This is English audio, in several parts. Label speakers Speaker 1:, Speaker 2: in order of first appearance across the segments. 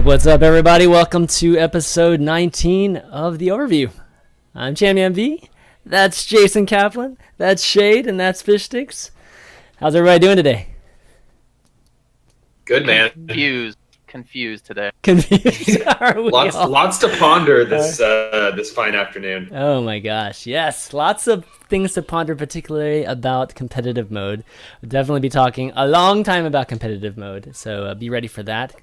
Speaker 1: What's up, everybody? Welcome to episode 19 of the Overview. I'm ChanManV. That's Jason Kaplan. That's Shayed, and that's Fishstix. How's everybody doing today?
Speaker 2: Good, man.
Speaker 3: Confused today.
Speaker 1: Confused?
Speaker 2: Lots to ponder this fine afternoon.
Speaker 1: Oh my gosh, yes. Lots of things to ponder, particularly about competitive mode. We'll definitely be talking a long time about competitive mode, so be ready for that.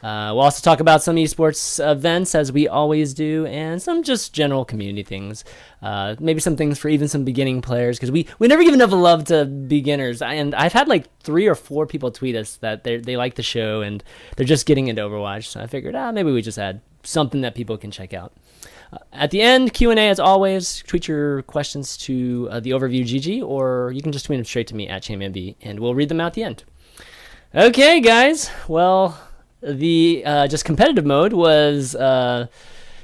Speaker 1: We'll also talk about some esports events, as we always do, and some just general community things. Maybe some things for even some beginning players, because we never give enough love to beginners. And I've had like 3 or 4 people tweet us that they like the show and they're just getting into Overwatch. So I figured, maybe we just add something that people can check out. At the end, Q&A as always. Tweet your questions to the Overview GG, or you can just tweet them straight to me at ChanManV, and we'll read them out at the end. Okay, guys. Well, the just competitive mode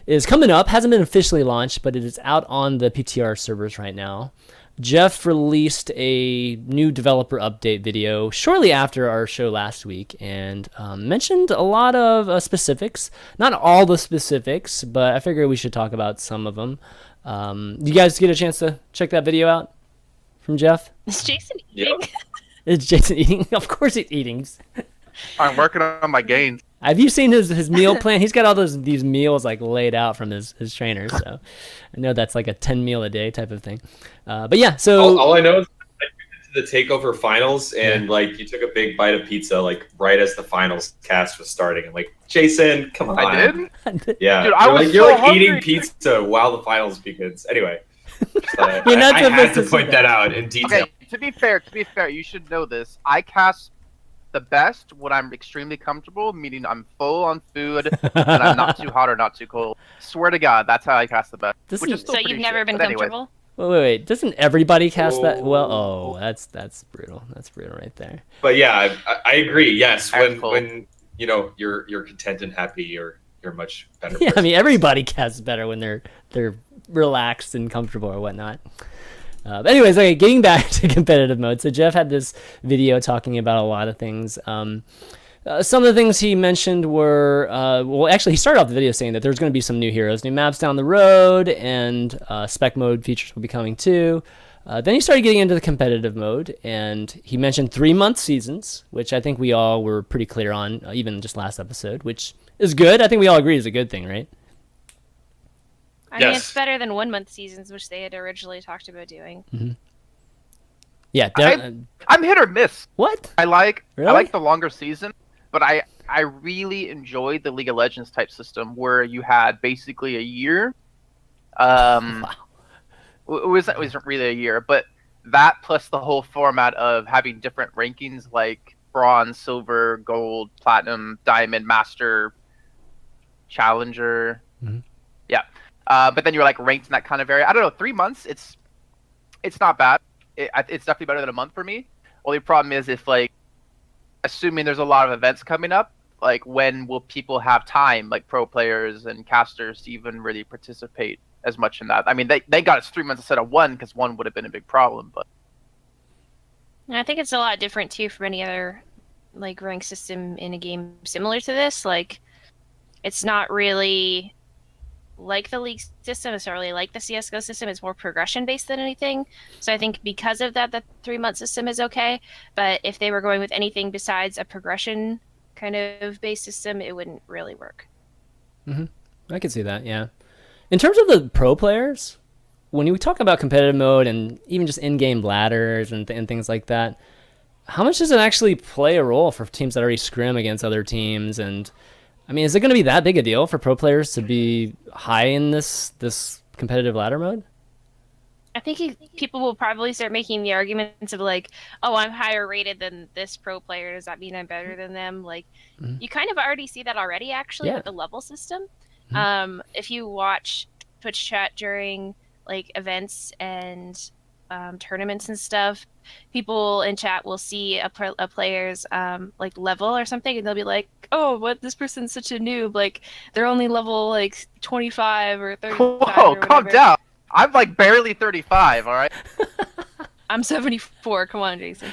Speaker 1: is coming up. Hasn't been officially launched, but it is out on the PTR servers right now. Jeff released a new developer update video shortly after our show last week and mentioned a lot of specifics. Not all the specifics, but I figured we should talk about some of them. You guys get a chance to check that video out from Jeff?
Speaker 4: Is Jason eating?
Speaker 2: Yep.
Speaker 1: It's Jason eating. Of course he's eating.
Speaker 3: I'm working on my gains.
Speaker 1: Have you seen his meal plan? He's got all these meals like laid out from his trainer, so I know that's like a 10 meal a day type of thing. But yeah, so
Speaker 2: all I know is I went to the Takeover finals, and like you took a big bite of pizza like right as the finals cast was starting. I'm like, Jason, come on.
Speaker 3: I did?
Speaker 2: Yeah,
Speaker 3: Dude,
Speaker 2: you're like
Speaker 3: hungry.
Speaker 2: eating pizza while the finals begins. Anyway,
Speaker 1: You're not
Speaker 2: I
Speaker 1: supposed
Speaker 2: had
Speaker 1: to
Speaker 2: to
Speaker 1: say
Speaker 2: point that out in detail.
Speaker 3: Okay, to be fair, you should know this. I cast the best when I'm extremely comfortable, meaning I'm full on food and I'm not too hot or not too cold. Swear to God, that's how I cast the best.
Speaker 1: This
Speaker 3: Which
Speaker 1: is-
Speaker 3: is still
Speaker 4: So
Speaker 3: pretty
Speaker 4: you've never
Speaker 3: shit,
Speaker 4: been
Speaker 3: but anyways.
Speaker 4: comfortable?
Speaker 1: wait. Doesn't everybody cast that?
Speaker 2: Oh.
Speaker 1: Well, that's brutal. That's brutal right there.
Speaker 2: But yeah, I agree. Yes,
Speaker 3: That's cool.
Speaker 2: when you know you're content and happy, you're much better.
Speaker 1: Yeah, I
Speaker 2: person.
Speaker 1: mean everybody casts better when they're relaxed and comfortable or whatnot. But anyways, okay, getting back to competitive mode. So Jeff had this video talking about a lot of things. Some of the things he mentioned were, well, actually, he started off the video saying that there's going to be some new heroes, new maps down the road, and spec mode features will be coming too. Then he started getting into the competitive mode, and he mentioned 3-month seasons, which I think we all were pretty clear on, even just last episode, which is good. I think we all agree is a good thing, right?
Speaker 4: I mean,
Speaker 2: Yes.
Speaker 4: it's better than 1-month seasons, which they had originally talked about doing.
Speaker 1: Yeah.
Speaker 3: I'm hit or miss.
Speaker 1: What?
Speaker 3: I like
Speaker 1: Really?
Speaker 3: the longer season, but I really enjoyed the League of Legends type system where you had basically a year.
Speaker 1: Wow.
Speaker 3: It wasn't really a year, but that plus the whole format of having different rankings like bronze, silver, gold, platinum, diamond, master, challenger.
Speaker 1: Mhm.
Speaker 3: Yeah. But then you're like ranked in that kind of area. I don't know. 3 months, it's not bad. It's definitely better than a month for me. Only problem is if like, assuming there's a lot of events coming up, like when will people have time, like pro players and casters, to even really participate as much in that? I mean, they got it's 3 months instead of 1 because 1 would have been a big problem. But
Speaker 4: And I think it's a lot different too from any other like rank system in a game similar to this. Like, it's not really like the League system. It's not really like the CS:GO system. It's more progression based than anything. So I think because of that, the 3-month system is okay. But if they were going with anything besides a progression kind of based system, it wouldn't really work.
Speaker 1: I can see that, yeah. In terms of the pro players, when you talk about competitive mode and even just in-game ladders and things like that, how much does it actually play a role for teams that already scrim against other teams? And I mean, is it going to be that big a deal for pro players to be high in this competitive ladder mode?
Speaker 4: I think people will probably start making the arguments of like, oh, I'm higher rated than this pro player. Does that mean I'm better than them? Like, you kind of already see that already, actually,
Speaker 1: Yeah.
Speaker 4: with the level system. If you watch Twitch chat during like events and tournaments and stuff, people in chat will see a player's like level or something, and they'll be like, "Oh, what? This person's such a noob. Like, they're only level like 25 or 35."
Speaker 3: whoa,
Speaker 4: or
Speaker 3: calm
Speaker 4: whatever."
Speaker 3: down. I'm like barely 35. All right.
Speaker 4: I'm 74. Come on, Jason.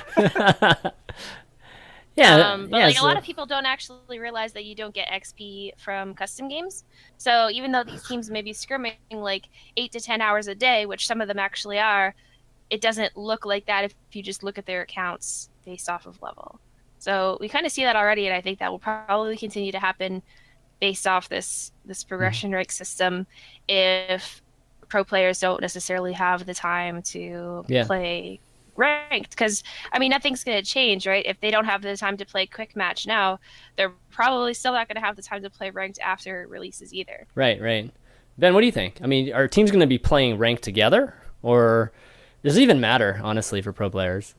Speaker 1: Yeah,
Speaker 4: But
Speaker 1: yeah.
Speaker 4: like a lot
Speaker 1: So,
Speaker 4: of people don't actually realize that you don't get XP from custom games. So even though these teams may be scrimming like 8 to 10 hours a day, which some of them actually are, it doesn't look like that if you just look at their accounts based off of level. So we kind of see that already, and I think that will probably continue to happen based off this progression rank system if pro players don't necessarily have the time to
Speaker 1: Yeah.
Speaker 4: play ranked. Because I mean, nothing's going to change, right? If they don't have the time to play quick match now, they're probably still not going to have the time to play ranked after it releases either.
Speaker 1: right, right. Ben, what do you think? I mean, are teams going to be playing ranked together, or does it even matter, honestly, for pro players?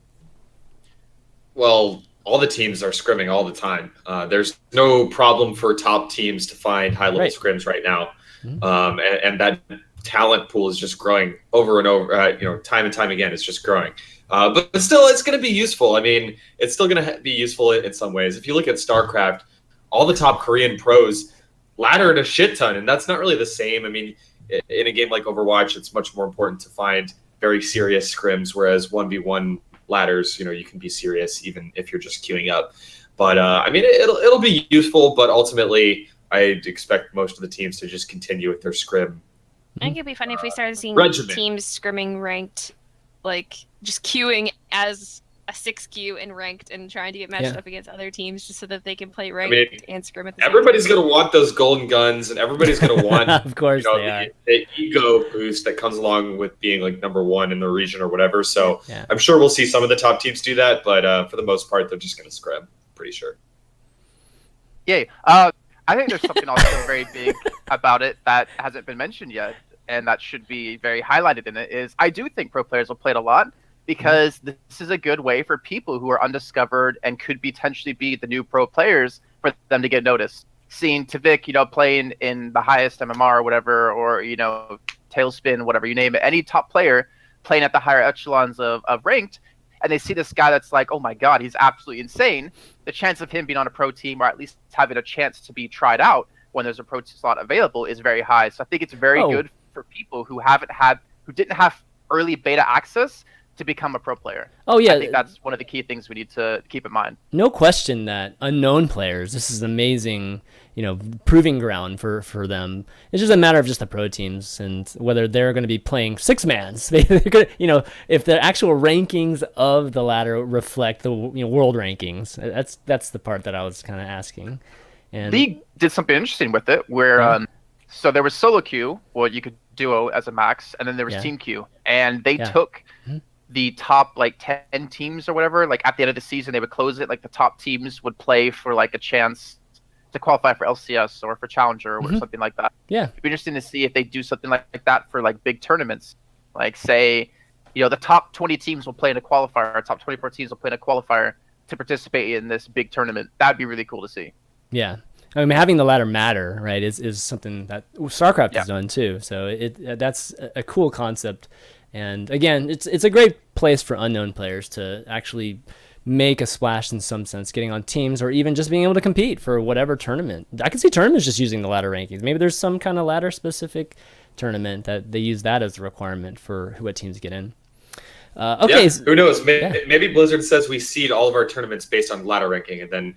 Speaker 2: Well, all the teams are scrimming all the time. There's no problem for top teams to find high level
Speaker 1: Right.
Speaker 2: scrims right now,
Speaker 1: Mhm.
Speaker 2: and that talent pool is just growing over and over. Time and time again, it's just growing. But still, it's going to be useful. I mean, it's still going to be useful in some ways. If you look at StarCraft, all the top Korean pros laddered a shit ton, and that's not really the same. I mean, in a game like Overwatch, it's much more important to find very serious scrims, whereas 1v1 ladders, you can be serious even if you're just queuing up. But I mean, it'll be useful, but ultimately, I'd expect most of the teams to just continue with their scrim.
Speaker 4: I think it'd be funny if we started seeing
Speaker 2: Regimen.
Speaker 4: teams scrimming ranked, like just queuing as a 6 queue in ranked and trying to get matched up against other teams just so that they can play ranked and scrim at the same
Speaker 2: Everybody's
Speaker 4: time.
Speaker 2: going to want those golden guns, and everybody's going to want
Speaker 1: Of course they are.
Speaker 2: the ego boost that comes along with being like number one in the region or whatever. So
Speaker 1: Yeah.
Speaker 2: I'm sure we'll see some of the top teams do that, but for the most part, they're just going to scrim. Pretty sure.
Speaker 3: Yay. I think there's something also very big about it that hasn't been mentioned yet, and that should be very highlighted in it, is I do think pro players will play it a lot because this is a good way for people who are undiscovered and could potentially be the new pro players for them to get noticed. Seeing Tavik, playing in the highest MMR or whatever, or, Tailspin, whatever you name it, any top player playing at the higher echelons of ranked, and they see this guy that's like, oh my God, he's absolutely insane. The chance of him being on a pro team, or at least having a chance to be tried out when there's a pro slot available, is very high. So I think it's very good for people who didn't have early beta access to become a pro player.
Speaker 1: Oh yeah,
Speaker 3: I think that's one of the key things we need to keep in mind.
Speaker 1: No question that unknown players, this is amazing, proving ground for them. It's just a matter of just the pro teams and whether they're going to be playing six mans. They're gonna, if the actual rankings of the ladder reflect the world rankings. That's the part that I was kind of asking. And
Speaker 3: League did something interesting with it, where so there was solo queue, well, you could duo as a max, and then there was team queue, and they took the top 10 teams or whatever. Like at the end of the season, they would close it. Like the top teams would play for a chance to qualify for LCS or for Challenger or something like that.
Speaker 1: Yeah,
Speaker 3: it'd be interesting to see if they do something like that for big tournaments. Like say, the top 20 teams will play in a qualifier, or top 24 teams will play in a qualifier to participate in this big tournament. That'd be really cool to see.
Speaker 1: Yeah. I mean, having the ladder matter, right, is something that StarCraft has done too. So that's a cool concept. And again, it's a great place for unknown players to actually make a splash in some sense, getting on teams or even just being able to compete for whatever tournament. I can see tournaments just using the ladder rankings. Maybe there's some kind of ladder specific tournament that they use that as a requirement for what teams get in. Okay.
Speaker 2: Yeah, who knows? Maybe Blizzard says we seed all of our tournaments based on ladder ranking, and then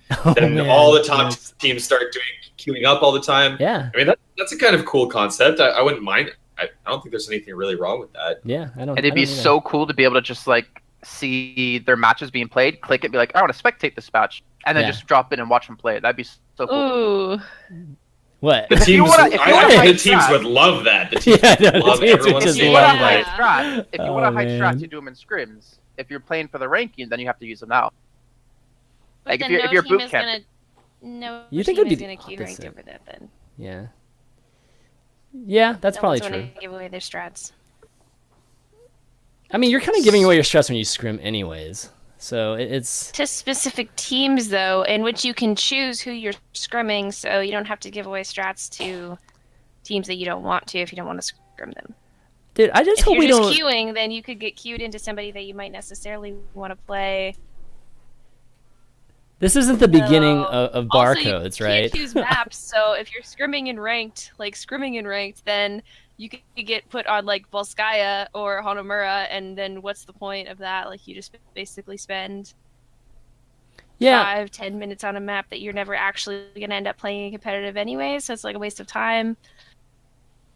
Speaker 2: all the top teams start queuing up all the time.
Speaker 1: Yeah.
Speaker 2: I mean, that's a kind of cool concept. I wouldn't mind. I don't think there's anything really wrong with that.
Speaker 1: Yeah, I don't.
Speaker 3: And it'd be so cool to be able to just see their matches being played, click it, be like, I want to spectate this match, and then just drop in and watch them play it. That'd be so cool.
Speaker 4: Ooh.
Speaker 1: What?
Speaker 2: The teams, the teams would love that. The teams would love everyone
Speaker 3: If
Speaker 2: seeing
Speaker 3: you want
Speaker 2: play.
Speaker 3: a high strat, you do them in scrims. If you're playing for the ranking, then you have to use them now.
Speaker 4: But
Speaker 3: if you're boot camp,
Speaker 1: you think it'd be
Speaker 4: going to queue ranked over that then?
Speaker 1: Yeah. Yeah, that's probably true.
Speaker 4: Want to give away their strats.
Speaker 1: I mean, you're kind of giving away your strats when you scrim anyways. So it's
Speaker 4: to specific teams though, in which you can choose who you're scrimming, so you don't have to give away strats to teams that you don't want to if you don't want to scrim them.
Speaker 1: Dude, I just hope we don't.
Speaker 4: If you're just queuing, then you could get queued into somebody that you might necessarily want to play.
Speaker 1: This isn't the beginning of barcodes,
Speaker 4: also,
Speaker 1: right?
Speaker 4: You can't choose maps, so if you're scrimming in ranked, then you could get put on Volskaya or Hanamura, and then what's the point of that? You just basically spend
Speaker 1: Yeah.
Speaker 4: 5-10 minutes on a map that you're never actually going to end up playing competitive anyway, so it's like a waste of time.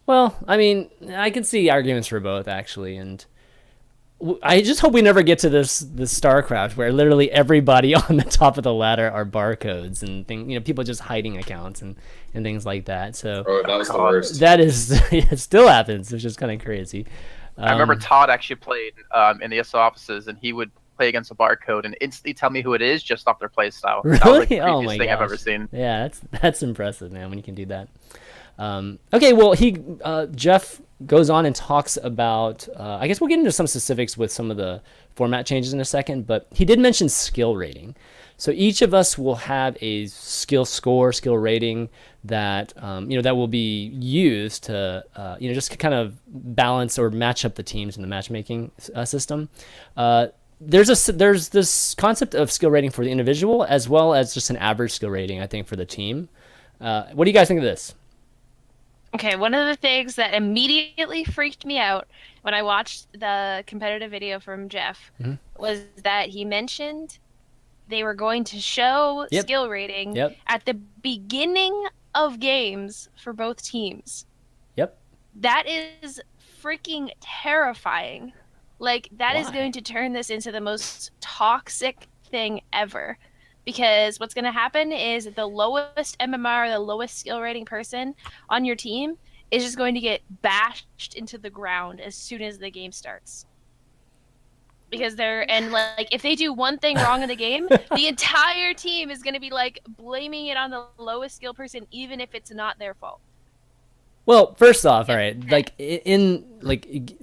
Speaker 1: Well, I mean, I can see arguments for both actually, and I just hope we never get to this StarCraft where literally everybody on the top of the ladder are barcodes and people just hiding accounts and things like that. So
Speaker 2: Oh, that was the worst.
Speaker 1: that is it still happens, which is kind of crazy.
Speaker 3: I remember Todd actually played in the ESO offices, and he would play against a barcode and instantly tell me who it is just off their play style.
Speaker 1: Really?
Speaker 3: That was like the
Speaker 1: Oh
Speaker 3: creepiest
Speaker 1: my
Speaker 3: thing I've
Speaker 1: gosh.
Speaker 3: ever seen.
Speaker 1: Yeah, that's impressive, man, when you can do that. Okay, well, Jeff goes on and talks about, I guess we'll get into some specifics with some of the format changes in a second, but he did mention skill rating. So each of us will have a skill score, skill rating that, that will be used to, just kind of balance or match up the teams in the matchmaking system. There's this concept of skill rating for the individual as well as just an average skill rating, I think, for the team. What do you guys think of this?
Speaker 4: Okay, one of the things that immediately freaked me out when I watched the competitive video from Jeff was that he mentioned they were going to show skill rating at the beginning of games for both teams.
Speaker 1: Yep.
Speaker 4: That is freaking terrifying. Like, that is
Speaker 1: Why?
Speaker 4: going to turn this into the most toxic thing ever. Because what's going to happen is the lowest MMR, the lowest skill rating person on your team is just going to get bashed into the ground as soon as the game starts. Because if they do one thing wrong in the game, the entire team is going to be like blaming it on the lowest skill person, even if it's not their fault.
Speaker 1: Well, first off, all right,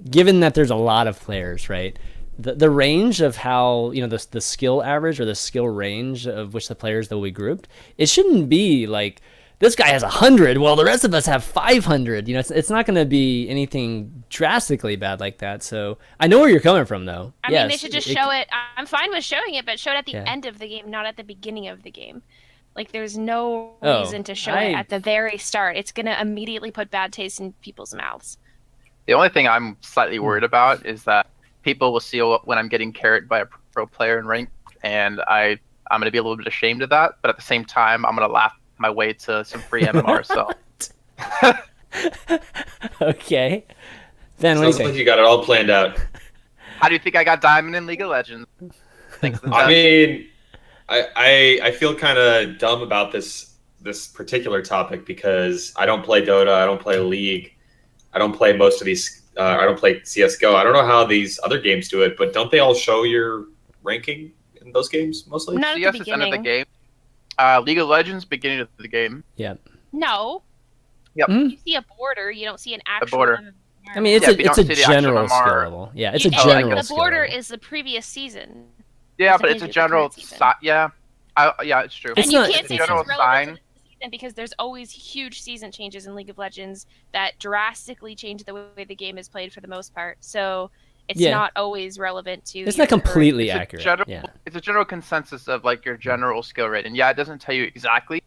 Speaker 1: given that there's a lot of players, right? The range of how, the skill average or the skill range of which the players that will be grouped, it shouldn't be like this guy has 100, well, the rest of us have 500. It's not going to be anything drastically bad like that. So I know where you're coming from, though.
Speaker 4: I mean, they should just show it. I'm fine with showing it, but show it at the end of the game, not at the beginning of the game. Like, there's no reason to show it at the very start. It's going to immediately put bad taste in people's mouths.
Speaker 3: The only thing I'm slightly worried about is that people will see when I'm getting carried by a pro player in rank, and I'm going to be a little bit ashamed of that. But at the same time, I'm going to laugh my way to some free MMR. So,
Speaker 1: okay, Ben, what do you
Speaker 2: Sounds
Speaker 1: think?
Speaker 2: like you got it all planned out.
Speaker 3: how do you think I got Diamond in League of Legends? Thanks to
Speaker 2: I
Speaker 3: Jeff.
Speaker 2: mean, I feel kind of dumb about this particular topic because I don't play Dota, I don't play League, I don't play most of these. I don't play CS:GO. I don't know how these other games do it, but don't they all show your ranking in those games mostly?
Speaker 4: Not at
Speaker 3: CS
Speaker 4: the
Speaker 3: is end of the
Speaker 4: beginning.
Speaker 3: game. League of Legends, beginning of the game.
Speaker 1: Yeah.
Speaker 4: No.
Speaker 3: Yep.
Speaker 1: Mhm.
Speaker 4: You see a border, you don't see an actual
Speaker 3: border.
Speaker 4: MMR.
Speaker 1: I mean, it's
Speaker 3: Yeah, but you
Speaker 1: a
Speaker 3: don't see the actual
Speaker 1: general skill
Speaker 3: MMR.
Speaker 1: level. Yeah, it's a
Speaker 4: And
Speaker 1: general
Speaker 4: the
Speaker 1: skill
Speaker 4: border
Speaker 1: level.
Speaker 4: is the previous season.
Speaker 3: Yeah,
Speaker 4: It's
Speaker 3: but it's a
Speaker 4: the
Speaker 3: general.
Speaker 4: current season.
Speaker 3: Yeah, yeah, it's true.
Speaker 1: It's
Speaker 4: And you
Speaker 1: not-
Speaker 4: can't
Speaker 1: it's
Speaker 4: say
Speaker 1: a
Speaker 4: it's
Speaker 3: general
Speaker 4: relevant
Speaker 3: sign.
Speaker 4: to the season because there's always huge season changes in League of Legends that drastically change the way the game is played for the most part. So it's
Speaker 1: Yeah.
Speaker 4: not always relevant to.
Speaker 1: It's
Speaker 4: your
Speaker 1: not completely
Speaker 3: It's a
Speaker 1: accurate.
Speaker 3: general-
Speaker 1: Yeah.
Speaker 3: It's a general consensus of like your general skill rate, and yeah, it doesn't tell you exactly.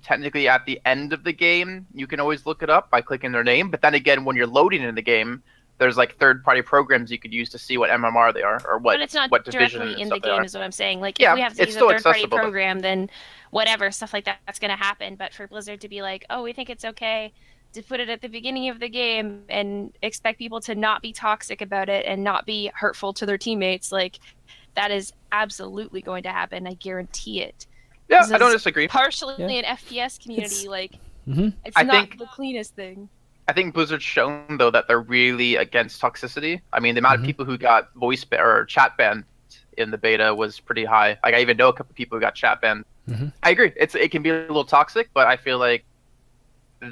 Speaker 3: Technically, at the end of the game, you can always look it up by clicking their name. But then again, when you're loading in the game, there's like third-party programs you could use to see what MMR they are or what
Speaker 4: But it's not
Speaker 3: what division
Speaker 4: directly
Speaker 3: and
Speaker 4: in the
Speaker 3: stuff they
Speaker 4: game,
Speaker 3: are.
Speaker 4: is what I'm saying. Like,
Speaker 3: Yeah,
Speaker 4: if we have to
Speaker 3: it's
Speaker 4: use a
Speaker 3: still
Speaker 4: third-party
Speaker 3: accessible, but-
Speaker 4: program, then whatever, stuff like that's going to happen. But for Blizzard to be like, oh, we think it's okay to put it at the beginning of the game and expect people to not be toxic about it and not be hurtful to their teammates, like, that is absolutely going to happen. I guarantee it.
Speaker 3: Yeah,
Speaker 4: This
Speaker 3: I don't
Speaker 4: is
Speaker 3: disagree.
Speaker 4: Partially
Speaker 1: Yeah.
Speaker 4: an FPS community,
Speaker 1: It's-
Speaker 4: like,
Speaker 1: Mhm.
Speaker 4: it's
Speaker 3: I
Speaker 4: not
Speaker 3: think-
Speaker 4: the cleanest thing.
Speaker 3: I think Blizzard's shown though that they're really against toxicity. I mean, the amount of people who got voice or chat banned in the beta was pretty high. Like I even know a couple people who got chat banned.
Speaker 1: Mhm.
Speaker 3: I agree. It can be a little toxic, but I feel like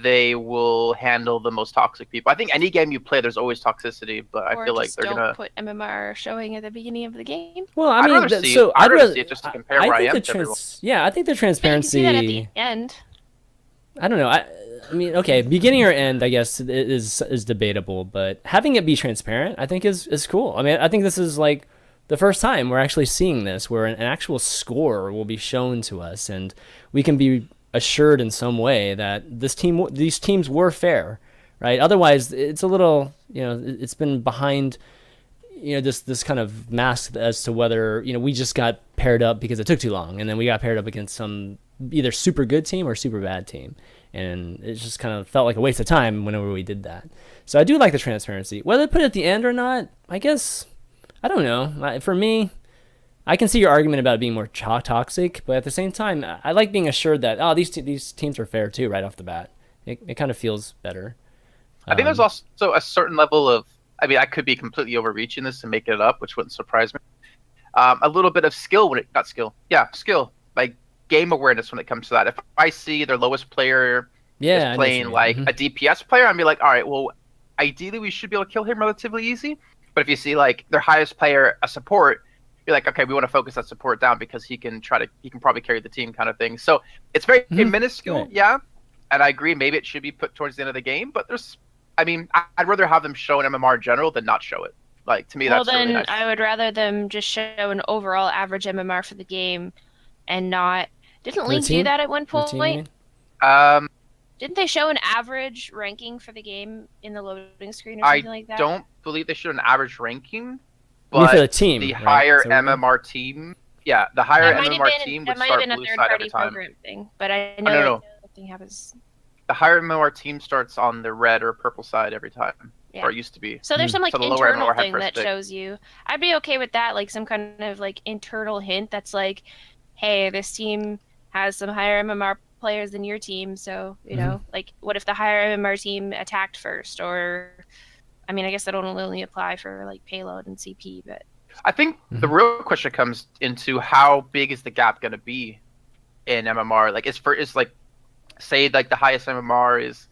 Speaker 3: they will handle the most toxic people. I think any game you play, there's always toxicity, but I
Speaker 4: Or
Speaker 3: feel like
Speaker 4: just
Speaker 3: they're
Speaker 4: don't
Speaker 3: gonna.
Speaker 4: put MMR showing at the beginning of the game.
Speaker 1: Well, I
Speaker 3: I'd
Speaker 1: mean,
Speaker 3: rather see- I'd rather see it just to compare where I
Speaker 1: think
Speaker 3: am
Speaker 1: the
Speaker 3: to everyone.
Speaker 1: yeah, I think the
Speaker 4: But you can
Speaker 1: transparency.
Speaker 4: see that at the end.
Speaker 1: I don't know. I mean, okay, beginning or end, I guess is debatable, but having it be transparent, I think is cool. I mean, I think this is like the first time we're actually seeing this, where an actual score will be shown to us, and we can be assured in some way that these teams were fair, right? Otherwise, it's a little, it's been behind this kind of mask as to whether we just got paired up because it took too long, and then we got paired up against some either super good team or super bad team, and it just kind of felt like a waste of time whenever we did that. So I do like the transparency. Whether they put it at the end or not, I guess I don't know. For me, I can see your argument about it being more toxic, but at the same time, I like being assured that these teams are fair too right off the bat. It kind of feels better.
Speaker 3: I think there's also a certain level of, I mean, I could be completely overreaching this and making it up, which wouldn't surprise me. A little bit of skill skill, like game awareness when it comes to that. If I see their lowest player is playing like a DPS player, I'm be like, all right, well, ideally we should be able to kill him relatively easy. But if you see like their highest player, a support, you're like, okay, we want to focus that support down because he can probably carry the team kind of thing. So it's very minuscule, yeah. And I agree, maybe it should be put towards the end of the game, but I'd rather have them show an MMR in general than not show it. Like, to me, that's really nice.
Speaker 4: I would rather them just show an overall average MMR for the game and not... Didn't Link do that at one point? Didn't they show an average ranking for the game in the loading screen or something like that?
Speaker 3: I don't believe they showed an average ranking, but
Speaker 1: for the team,
Speaker 3: the higher MMR team... Yeah, the higher MMR team would start blue side every time.
Speaker 4: Program thing, but I know nothing happens.
Speaker 3: The higher MMR team starts on the red or purple side every time, or it used to be.
Speaker 4: So there's some like internal thing that shows you. I'd be okay with that, like some kind of like internal hint that's like, hey, this team has some higher MMR players than your team, so you know, like what if the higher MMR team attacked first? Or, I mean, I guess that don't only apply for like payload and CP, but
Speaker 3: I think the real question comes into how big is the gap going to be in MMR? Like, is like, say like the highest MMR is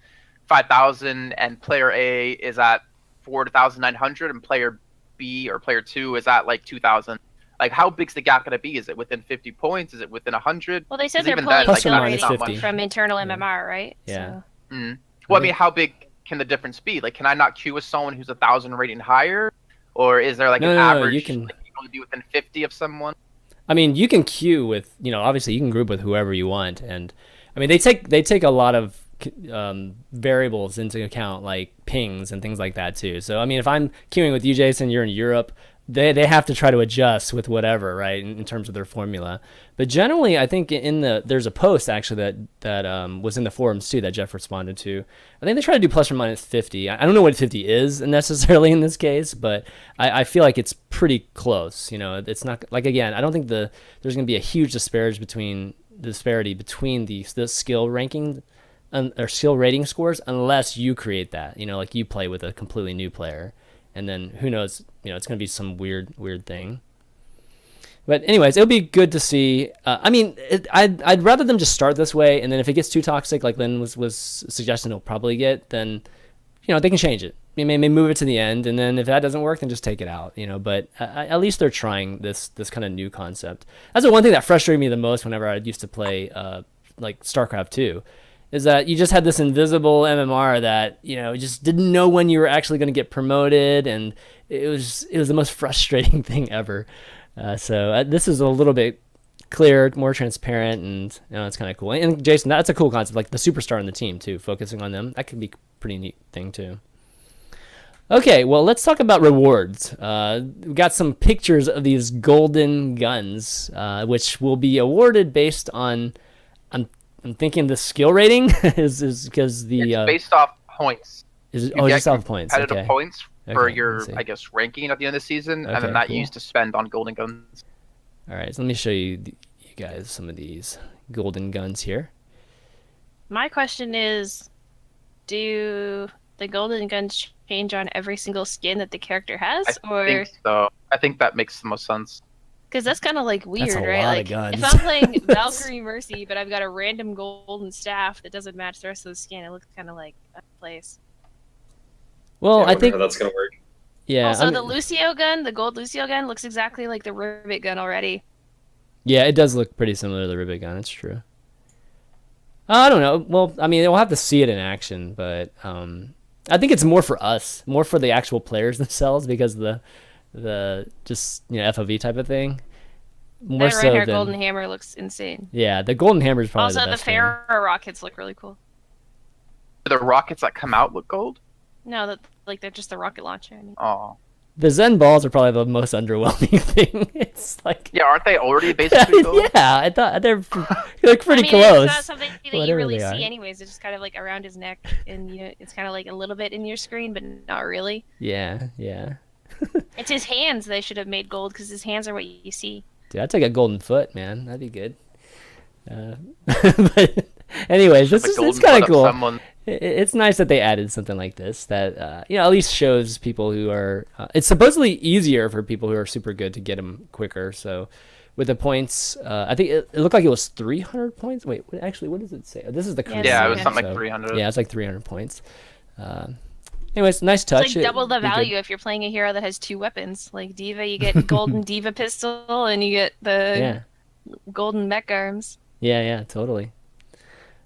Speaker 3: 5,000 and player A is at 4,900 and player B or player 2 is at like 2,000. Like, how big's the gap going to be? Is it within 50 points? Is it within 100?
Speaker 4: Well, they said they're pulling
Speaker 1: plus or minus 50
Speaker 4: from internal MMR, right?
Speaker 1: Yeah.
Speaker 4: So.
Speaker 3: Well, I mean, how big can the difference be? Like, can I not queue with someone who's 1,000 rating higher? Or is there like an average?
Speaker 1: You can
Speaker 3: like, you can only be within 50 of someone.
Speaker 1: I mean, you can queue with, obviously you can group with whoever you want, and I mean they take a lot of variables into account, like pings and things like that too. So I mean, if I'm queuing with you, Jason, you're in Europe, they have to try to adjust with whatever, right, in terms of their formula. But generally, I think there's a post actually that was in the forums too that Jeff responded to. I think they try to do plus or minus 50. I don't know what 50 is necessarily in this case, but I feel like it's pretty close. It's not like, again, I don't think there's going to be a huge disparity between the skill ranking or skill rating scores unless you create that. Like you play with a completely new player. And then who knows, it's going to be some weird thing. But anyways, it'll be good to see. I mean, I'd rather them just start this way, and then if it gets too toxic, like Lynn was suggesting it'll probably get, then, they can change it. They may move it to the end, and then if that doesn't work, then just take it out, But at least they're trying this kind of new concept. That's the one thing that frustrated me the most whenever I used to play like StarCraft 2. Is that you just had this invisible MMR that, just didn't know when you were actually going to get promoted, and it was the most frustrating thing ever. So this is a little bit clearer, more transparent, and it's kind of cool. And Jason, that's a cool concept, like the superstar in the team too, focusing on them. That could be a pretty neat thing too. Okay, well, let's talk about rewards. We got some pictures of these golden guns, which will be awarded based on... I'm thinking the skill rating is because it's
Speaker 3: based off points.
Speaker 1: Just off points.
Speaker 3: Competitive points for your, I guess, ranking at the end of the season, and then that used to spend on golden guns.
Speaker 1: All right, so let me show you guys some of these golden guns here.
Speaker 4: My question is, do the golden guns change on every single skin that the character has?
Speaker 3: I think so. I think that makes the most sense.
Speaker 4: Because that's kind of like weird, right?
Speaker 1: Lot
Speaker 4: like
Speaker 1: of guns.
Speaker 4: if I'm playing Valkyrie Mercy, but I've got a random golden staff that doesn't match the rest of the skin, it looks kind of like a place.
Speaker 1: Well, I think
Speaker 2: how that's gonna work.
Speaker 1: Yeah.
Speaker 4: Also, the Lucio gun, the gold Lucio gun, looks exactly like the Ribbit gun already.
Speaker 1: Yeah, it does look pretty similar to the Ribbit gun. It's true. I don't know. Well, I mean, we'll have to see it in action, but I think it's more for us, more for the actual players themselves, because the just FOV type of thing. More so than
Speaker 4: golden hammer looks insane.
Speaker 1: Yeah, the golden hammer is probably
Speaker 4: also
Speaker 1: the best
Speaker 4: the Pharaoh rockets look really cool.
Speaker 3: The rockets that come out look gold?
Speaker 4: No, they're just the rocket launcher. I mean.
Speaker 3: Oh.
Speaker 1: The Zen balls are probably the most underwhelming thing. It's like,
Speaker 3: Yeah, aren't they already basically gold?
Speaker 1: yeah, I thought they're like pretty
Speaker 4: I mean,
Speaker 1: close.
Speaker 4: It's not something that you
Speaker 1: whatever
Speaker 4: really
Speaker 1: they are.
Speaker 4: see anyways. It's just kind of like around his neck, and it's kind of like a little bit in your screen, but not really.
Speaker 1: Yeah.
Speaker 4: It's his hands they should have made gold because his hands are what you see.
Speaker 1: Dude, I'd take a golden foot, man. That'd be good. But anyways,
Speaker 3: Like
Speaker 1: it's
Speaker 3: golden
Speaker 1: kind
Speaker 3: foot
Speaker 1: of
Speaker 3: of
Speaker 1: cool.
Speaker 3: someone.
Speaker 1: It's nice that they added something like this that at least shows people who are. It's supposedly easier for people who are super good to get them quicker. So with the points, I think it looked like it was 300 points. Wait, actually, what does it say? This is the career.
Speaker 3: Yeah, it was
Speaker 4: Okay.
Speaker 3: something like 300.
Speaker 1: Yeah, it's like 300 points. Anyways, nice touch.
Speaker 4: It's like double the
Speaker 1: It'd be good.
Speaker 4: value if you're playing a hero that has 2 weapons. Like D.Va, you get golden D.Va pistol, and you get the
Speaker 1: Yeah.
Speaker 4: golden mech arms.
Speaker 1: Yeah, totally.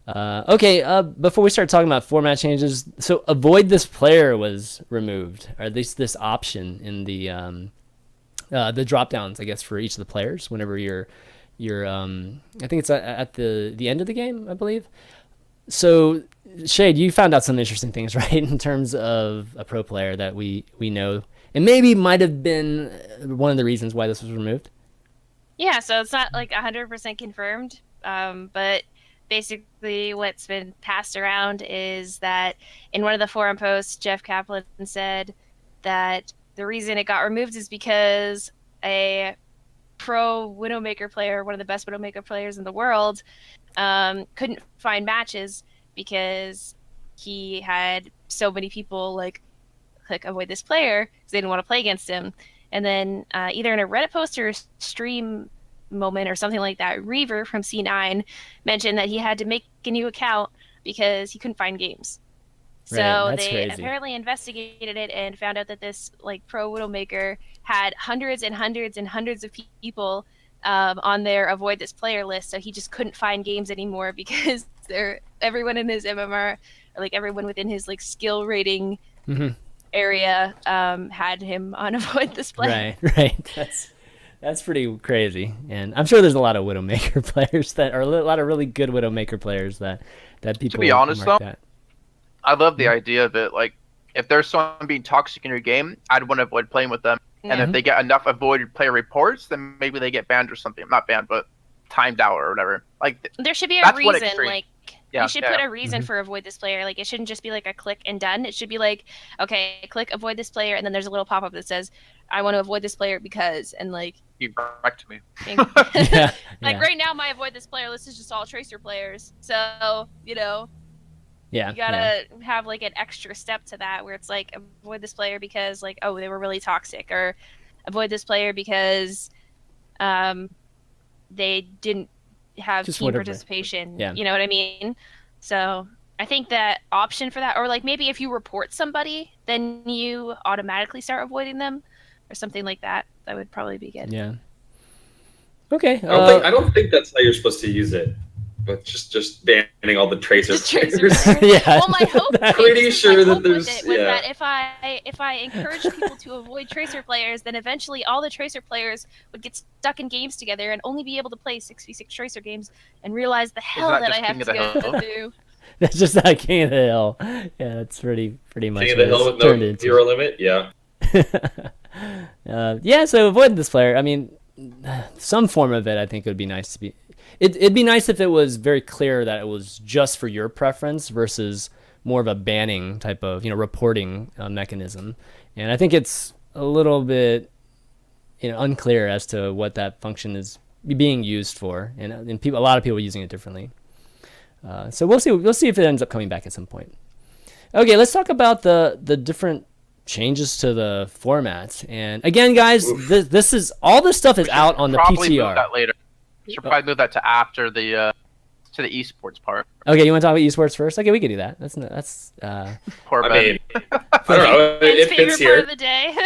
Speaker 1: Okay, before we start talking about format changes, so avoid this player was removed, or at least this option in the drop downs, I guess, for each of the players. Whenever you're I think it's at the end of the game, I believe. So, Shayed, you found out some interesting things, right, in terms of a pro player that we know, and maybe might have been one of the reasons why this was removed.
Speaker 4: Yeah, so it's not like 100% confirmed, but basically what's been passed around is that in one of the forum posts, Jeff Kaplan said that the reason it got removed is because a pro Widowmaker player, one of the best Widowmaker players in the world, couldn't find matches because he had so many people click avoid this player because they didn't want to play against him. And then either in a Reddit post or stream moment or something like that, Reaver from C9 mentioned that he had to make a new account because he couldn't find games. So
Speaker 1: That's
Speaker 4: they
Speaker 1: crazy.
Speaker 4: apparently investigated it and found out that this pro Widowmaker had hundreds and hundreds and hundreds of people on their avoid this player list. So he just couldn't find games anymore because everyone in his MMR, or everyone within his skill rating area had him on avoid this player.
Speaker 1: Right. That's pretty crazy, and I'm sure there's a lot of Widowmaker players that are a lot of really good Widowmaker players that people.
Speaker 3: To be honest,
Speaker 1: mark
Speaker 3: though,
Speaker 1: that.
Speaker 3: I love the idea of it. Like, if there's someone being toxic in your game, I'd want to avoid playing with them. And
Speaker 4: Yeah.
Speaker 3: if they get enough avoided player reports, then maybe they get banned or something. Not banned, but timed out or whatever.
Speaker 4: There should be a
Speaker 3: That's one
Speaker 4: reason,
Speaker 3: extreme.
Speaker 4: you should put a reason
Speaker 1: Mhm.
Speaker 4: for avoid this player. It shouldn't just be a click and done. It should be okay, click avoid this player, and then there's a little pop-up that says, I want to avoid this player because, and
Speaker 3: You correct me.
Speaker 1: Yeah.
Speaker 4: right now my avoid this player list is just all Tracer players. So,
Speaker 1: Yeah.
Speaker 4: you gotta have an extra step to that where it's avoid this player because oh, they were really toxic, or avoid this player because they didn't have
Speaker 1: Just
Speaker 4: team
Speaker 1: whatever.
Speaker 4: participation.
Speaker 1: Yeah.
Speaker 4: You know what I mean? So I think that option for that, or maybe if you report somebody, then you automatically start avoiding them, or something like that. That would probably be good.
Speaker 1: Yeah. Okay.
Speaker 2: I don't think that's how you're supposed to use it. But just banning all the tracer
Speaker 4: Just Tracer
Speaker 2: players.
Speaker 4: players.
Speaker 1: Yeah.
Speaker 4: Well, my hope
Speaker 2: Pretty
Speaker 4: is,
Speaker 2: sure
Speaker 4: my
Speaker 2: that
Speaker 4: hope
Speaker 2: there's-
Speaker 4: with it was
Speaker 2: yeah.
Speaker 4: that if I encourage people to avoid Tracer players, then eventually all the Tracer players would get stuck in games together and only be able to play 6v6 Tracer games and realize the hell
Speaker 3: that
Speaker 4: that I
Speaker 3: just
Speaker 4: have
Speaker 3: King
Speaker 4: to
Speaker 3: of the
Speaker 4: go
Speaker 3: Hill?
Speaker 4: through.
Speaker 1: That's just not King of the Hill. Yeah, that's pretty much.
Speaker 2: King of the
Speaker 1: what
Speaker 2: Hill
Speaker 1: it's
Speaker 2: with no
Speaker 1: turned into.
Speaker 2: hero limit, yeah.
Speaker 1: Yeah, so avoid this player. I mean, some form of it I think would be nice to be. It'd be nice if it was very clear that it was just for your preference versus more of a banning type of reporting mechanism. And I think it's a little bit unclear as to what that function is being used for, and a lot of people are using it differently. So we'll see. We'll see if it ends up coming back at some point. Okay, let's talk about the different changes to the formats. And again, guys, this is all this stuff is out on the
Speaker 3: Probably move
Speaker 1: PTR.
Speaker 3: that later. We should probably move that to after the esports part.
Speaker 1: Okay, you want to talk about esports first? Okay, we could do that. That's
Speaker 3: Poor
Speaker 2: I
Speaker 3: Ben.
Speaker 2: mean, I don't know.
Speaker 4: Ben's
Speaker 2: It
Speaker 4: favorite
Speaker 2: fits
Speaker 4: part
Speaker 2: here.
Speaker 4: of the day.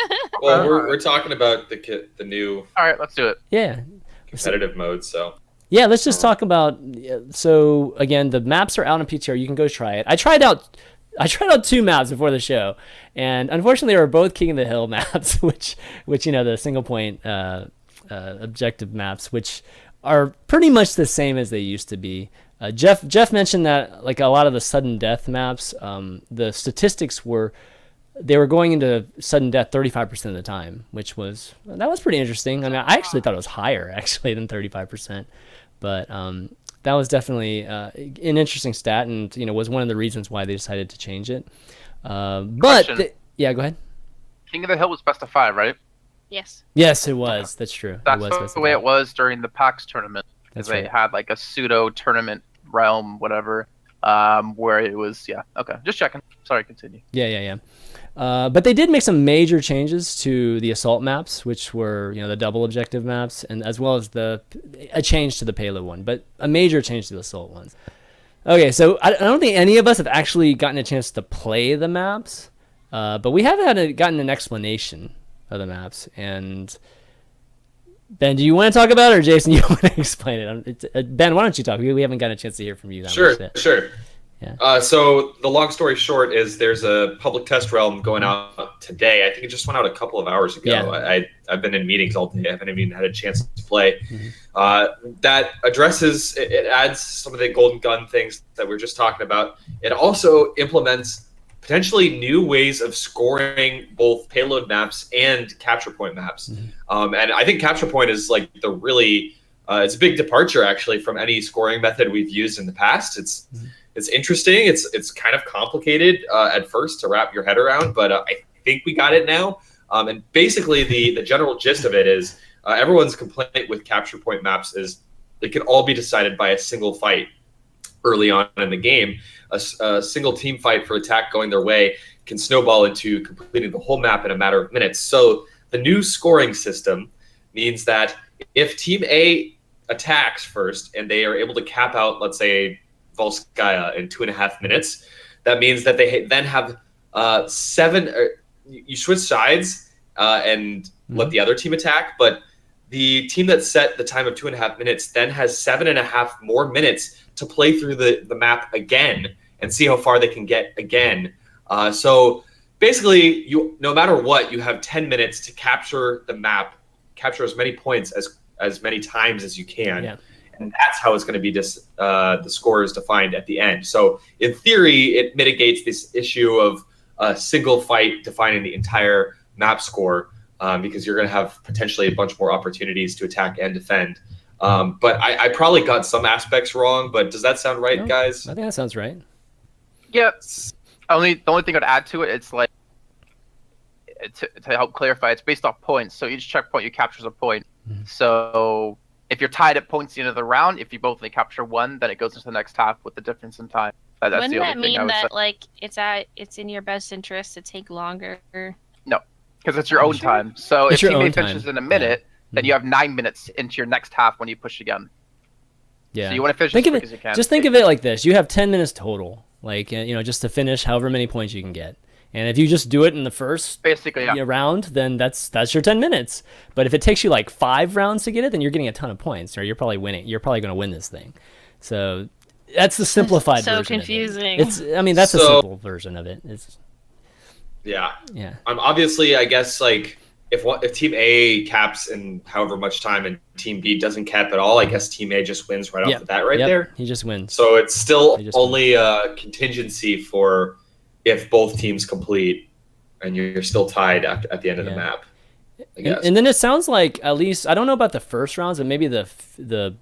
Speaker 2: Well, we're talking about the new
Speaker 3: All right, let's do it.
Speaker 1: yeah.
Speaker 2: competitive mode, so
Speaker 1: Yeah, let's just talk about. So again, the maps are out on PTR. You can go try it. I tried out 2 maps before the show, and unfortunately, they were both King of the Hill maps, which the single point objective maps, which are pretty much the same as they used to be. Jeff mentioned that a lot of the sudden death maps, the statistics were they were going into sudden death 35% of the time, which was pretty interesting. I mean, I actually thought it was higher actually than 35%, but that was definitely an interesting stat, and was one of the reasons why they decided to change it. Yeah, go ahead.
Speaker 3: King of the Hill was best of 5, right?
Speaker 4: Yes.
Speaker 1: Yes, it was. That's true.
Speaker 3: That's
Speaker 1: it was
Speaker 3: the way it was during the PAX tournament.
Speaker 1: That's
Speaker 3: they
Speaker 1: right.
Speaker 3: had like a pseudo tournament realm, whatever, where it was. Yeah. Okay. Just checking. Sorry. Continue.
Speaker 1: Yeah. But they did make some major changes to the assault maps, which were the double objective maps, and as well as a change to the payload one, but a major change to the assault ones. Okay, so I don't think any of us have actually gotten a chance to play the maps, but we have gotten an explanation of the maps. And Ben, do you want to talk about it, or Jason, you want to explain it? Ben, why don't you talk? We haven't gotten a chance to hear from you that much yet.
Speaker 2: Sure.
Speaker 1: Yeah.
Speaker 2: So the long story short is there's a public test realm going out today. I think it just went out a couple of hours ago.
Speaker 1: Yeah.
Speaker 2: I've been in meetings all day. I haven't even had a chance to play.
Speaker 1: Mm-hmm.
Speaker 2: That addresses, it adds some of the golden gun things that we were just talking about. It also implements potentially new ways of scoring both payload maps and capture point maps.
Speaker 1: Mm-hmm.
Speaker 2: And I think capture point is like the really, it's a big departure actually from any scoring method we've used in the past. It's interesting. It's kind of complicated at first to wrap your head around, but I think we got it now. And basically the general gist of it is everyone's complaint with capture point maps is they can all be decided by a single fight early on in the game. A single team fight for attack going their way can snowball into completing the whole map in a matter of minutes. So the new scoring system means that if Team A attacks first and they are able to cap out, let's say, Volskaya in 2.5 minutes, that means that they then have 7. You switch sides and let the other team attack, but the team that set the time of 2.5 minutes then has 7.5 more minutes to play through the map again and see how far they can get again. So basically, no matter what, you have 10 minutes to capture the map, capture as many points as many times as you can.
Speaker 1: Yeah.
Speaker 2: And that's how it's going to be the score is defined at the end. So in theory, it mitigates this issue of a single fight defining the entire map score because you're going to have potentially a bunch more opportunities to attack and defend. But I probably got some aspects wrong, but does that sound right, guys?
Speaker 1: I think that sounds right.
Speaker 3: Yeah. The only thing I'd add to it, it's like, to help clarify, it's based off points. So each checkpoint you capture is a point. So if you're tied at points at the end of the round, if you both only capture one, then it goes into the next half with the difference in time. That's
Speaker 4: Wouldn't
Speaker 3: the only
Speaker 4: that
Speaker 3: thing I
Speaker 4: mean
Speaker 3: would
Speaker 4: that
Speaker 3: say.
Speaker 4: it's in your best interest to take longer?
Speaker 3: No, because it's your own time. So
Speaker 1: It's
Speaker 3: if
Speaker 1: your
Speaker 3: teammate
Speaker 1: own time.
Speaker 3: finishes in a minute, then you have 9 minutes into your next half when you push again.
Speaker 1: Yeah.
Speaker 3: So you want to finish as quick as you can.
Speaker 1: Just think of it like this: you have 10 minutes total, like just to finish however many points you can get. And if you just do it in the first
Speaker 3: basically
Speaker 1: round, then that's your 10 minutes. But if it takes you like 5 rounds to get it, then you're getting a ton of points, or you're probably winning. You're probably going to win this thing. So that's the simplified version.
Speaker 4: So confusing.
Speaker 1: Of it. That's a simple version of it.
Speaker 2: Yeah.
Speaker 1: Yeah.
Speaker 2: Obviously, I guess like if Team A caps in however much time and Team B doesn't cap at all, I guess Team A just wins right off the bat there.
Speaker 1: He just wins.
Speaker 2: So it's still only a contingency for if both teams complete and you're still tied at the end of the map. I guess.
Speaker 1: And then it sounds like, at least, I don't know about the first rounds, but maybe the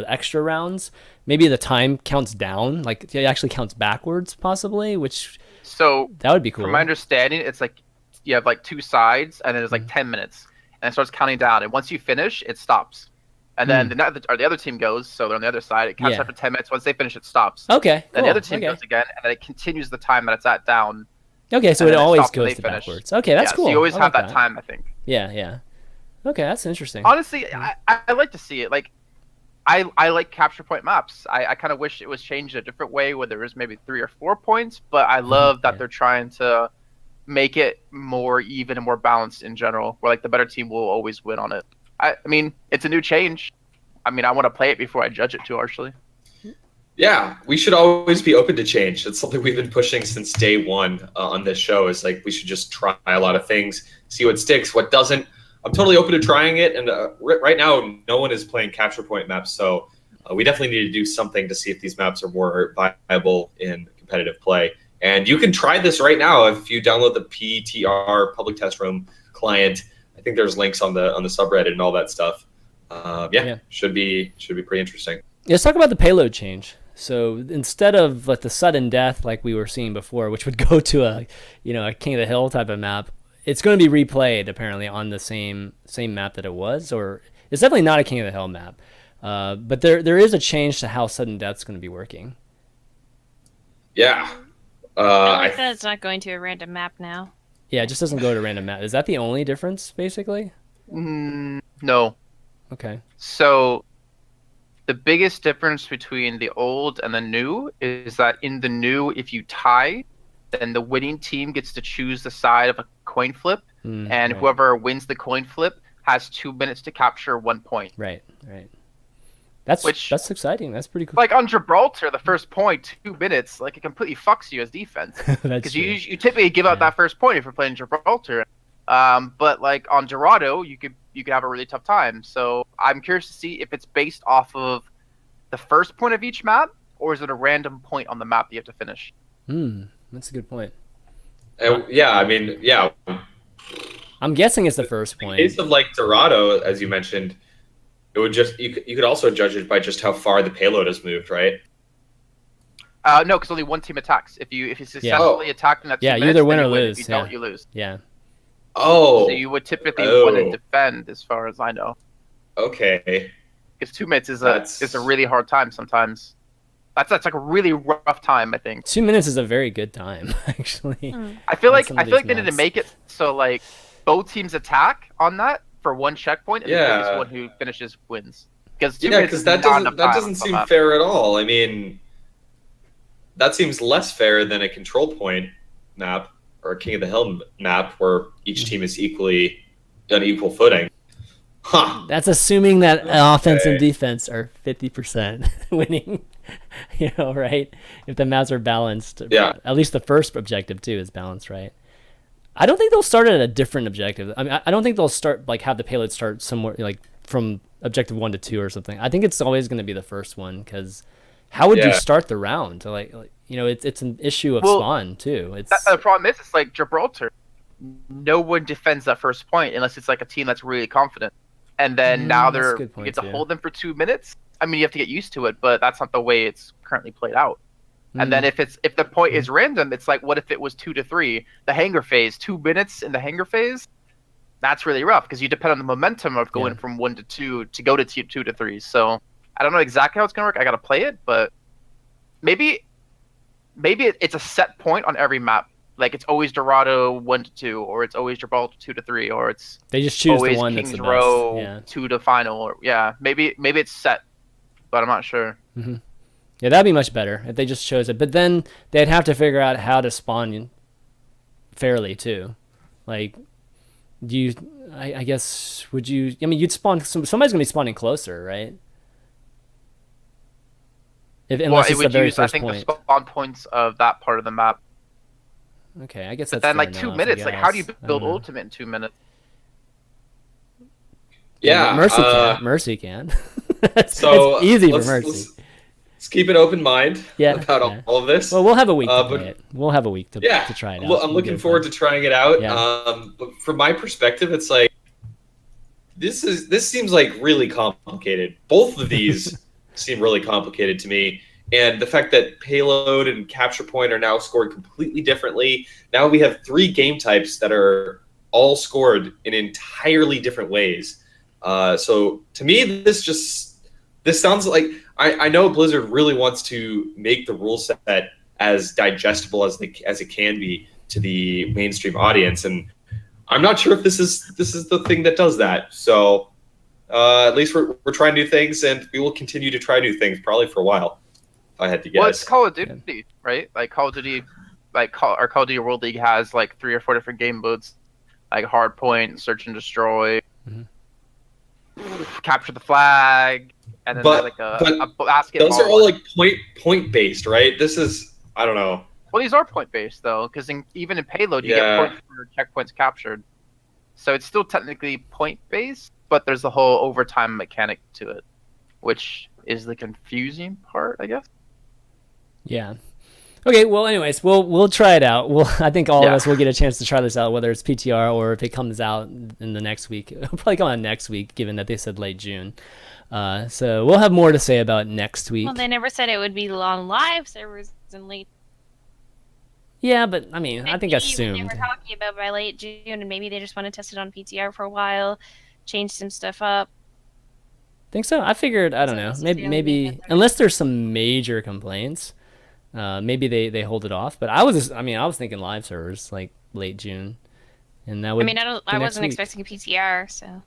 Speaker 1: extra rounds, maybe the time counts down, like it actually counts backwards possibly, which that would be cool.
Speaker 3: From my understanding, it's like you have like 2 sides and then there's like 10 minutes and it starts counting down, and once you finish it stops, and then the other team goes, so they're on the other side, it counts after 10 minutes. Once they finish it stops.
Speaker 1: Okay,
Speaker 3: then the other team goes again, and then it continues the time that it's at down.
Speaker 1: Okay, so it always goes to backwards. Okay, that's cool.
Speaker 3: So you always have that time, I think.
Speaker 1: Yeah. Okay, that's interesting.
Speaker 3: Honestly, I like to see it. Like, I like capture point maps. I kind of wish it was changed a different way, where there was maybe 3 or 4 points, but I love that they're trying to make it more even and more balanced in general, where like the better team will always win on it. I mean, it's a new change. I mean, I want to play it before I judge it too harshly.
Speaker 2: Yeah, we should always be open to change. That's something we've been pushing since day one on this show. Is like we should just try a lot of things, see what sticks, what doesn't. I'm totally open to trying it, and right now no one is playing capture point maps, so we definitely need to do something to see if these maps are more viable in competitive play. And you can try this right now if you download the PTR Public Test Room client. I think there's links on the subreddit and all that stuff. Should be pretty interesting.
Speaker 1: Let's talk about the payload change. So instead of like the sudden death like we were seeing before, which would go to a King of the Hill type of map, it's going to be replayed apparently on the same map that it was, or it's definitely not a King of the Hill map. But there is a change to how sudden death's going to be working.
Speaker 2: Yeah.
Speaker 4: I like that it's not going to a random map now.
Speaker 1: Yeah, it just doesn't go to random map. Is that the only difference, basically?
Speaker 3: No.
Speaker 1: Okay.
Speaker 3: So the biggest difference between the old and the new is that in the new, if you tie, then the winning team gets to choose the side of a coin flip, and
Speaker 1: right.
Speaker 3: whoever wins the coin flip has 2 minutes to capture 1 point.
Speaker 1: Right. That's exciting. That's pretty cool.
Speaker 3: Like on Gibraltar, the first point, 2 minutes, like it completely fucks you as defense. Because you typically give out that first point if you're playing Gibraltar. But like on Dorado, you could have a really tough time. So I'm curious to see if it's based off of the first point of each map, or is it a random point on the map that you have to finish?
Speaker 1: That's a good point.
Speaker 2: I'm
Speaker 1: guessing it's the first point.
Speaker 2: In the case of like Dorado, as you mentioned, it would just you could also judge it by just how far the payload has moved, right?
Speaker 3: No, because only one team attacks. If you successfully attack in that 2 minutes,
Speaker 1: you either win or
Speaker 3: you
Speaker 1: lose.
Speaker 3: If you don't, you lose.
Speaker 1: Yeah.
Speaker 2: Oh.
Speaker 3: So you would typically want to defend, as far as I know.
Speaker 2: Okay.
Speaker 3: Because 2 minutes is a really hard time sometimes. That's like a really rough time, I think.
Speaker 1: 2 minutes is a very good time, actually.
Speaker 3: I feel like they need to make it so like both teams attack on that for one checkpoint, and the biggest one who finishes wins. Because
Speaker 2: that doesn't seem fair at all. I mean, that seems less fair than a control point map or a King of the Hill map where each team is equally on equal footing. Huh.
Speaker 1: That's assuming that offense and defense are 50% winning. Right? If the maps are balanced.
Speaker 2: Yeah.
Speaker 1: At least the first objective too is balanced, right? I don't think they'll start at a different objective. I mean, I don't think they'll start like have the payload start somewhere like from objective 1 to 2 or something. I think it's always going to be the first one, because how would you start the round? Like it's an issue of spawn too.
Speaker 3: The problem is, it's like Gibraltar. No one defends that first point unless it's like a team that's really confident. And then now you get to hold them for 2 minutes. I mean, you have to get used to it, but that's not the way it's currently played out. And then if the point is random, it's like, what if it was 2 to 3? The hangar phase, 2 minutes in the hangar phase, that's really rough, because you depend on the momentum of going from 1 to 2 to go to 2 to 3. So I don't know exactly how it's gonna work. I gotta play it, but maybe it's a set point on every map. Like it's always Dorado 1 to 2, or it's always Gibraltar 2 to 3, or it's
Speaker 1: they just choose
Speaker 3: always
Speaker 1: the one
Speaker 3: Kings
Speaker 1: that's the
Speaker 3: Row
Speaker 1: best.
Speaker 3: 2 to final. Or maybe it's set, but I'm not sure.
Speaker 1: Mm-hmm. Yeah, that'd be much better if they just chose it. But then they'd have to figure out how to spawn fairly too. Like, I guess, would you? I mean, you'd spawn. Somebody's gonna be spawning closer, right? Unless it's the very first point.
Speaker 3: The spawn points of that part of the map.
Speaker 1: Okay, I guess.
Speaker 3: But
Speaker 1: that's
Speaker 3: then, like
Speaker 1: fair
Speaker 3: 2
Speaker 1: enough,
Speaker 3: minutes, like how do you build ultimate in 2 minutes?
Speaker 2: Yeah,
Speaker 1: Mercy can.
Speaker 2: So
Speaker 1: it's easy for Mercy.
Speaker 2: Let's keep an open mind about all of this.
Speaker 1: Well, we'll have a week to play it. We'll have a week to try it out.
Speaker 2: I'm looking forward to trying it out. Yeah. But from my perspective, it's like this seems like really complicated. Both of these seem really complicated to me. And the fact that payload and capture point are now scored completely differently. Now we have 3 game types that are all scored in entirely different ways. So to me, this sounds like I know Blizzard really wants to make the rule set as digestible as it can be to the mainstream audience, and I'm not sure if this is the thing that does that. So at least we're trying new things, and we will continue to try new things probably for a while. If I had to guess.
Speaker 3: Well, it's Call of Duty, right? Like Call of Duty, our Call of Duty World League has like 3 or 4 different game modes, like Hardpoint, Search and Destroy, Capture the Flag. And then like a basketball.
Speaker 2: Those are all like point based, right? This is, I don't know.
Speaker 3: Well, these are point based though, because even in payload you get points for checkpoints captured. So it's still technically point based, but there's the whole overtime mechanic to it, which is the confusing part, I guess.
Speaker 1: Yeah. Okay, well, anyways, we'll try it out. I think all of
Speaker 3: Yeah.
Speaker 1: us will get a chance to try this out, whether it's PTR or if it comes out in the next week. It'll probably come out next week, given that they said late June. So we'll have more to say about next week.
Speaker 4: Well, they never said it would be on live servers in late.
Speaker 1: Yeah, but I mean, I think
Speaker 4: Maybe
Speaker 1: assumed.
Speaker 4: They were talking about by late June, and maybe they just want to test it on PTR for a while, change some stuff up.
Speaker 1: Think so? I figured, I don't know, maybe unless there's some major complaints, maybe they hold it off. But I was thinking live servers like late June, and that would.
Speaker 4: I wasn't expecting a PTR, so.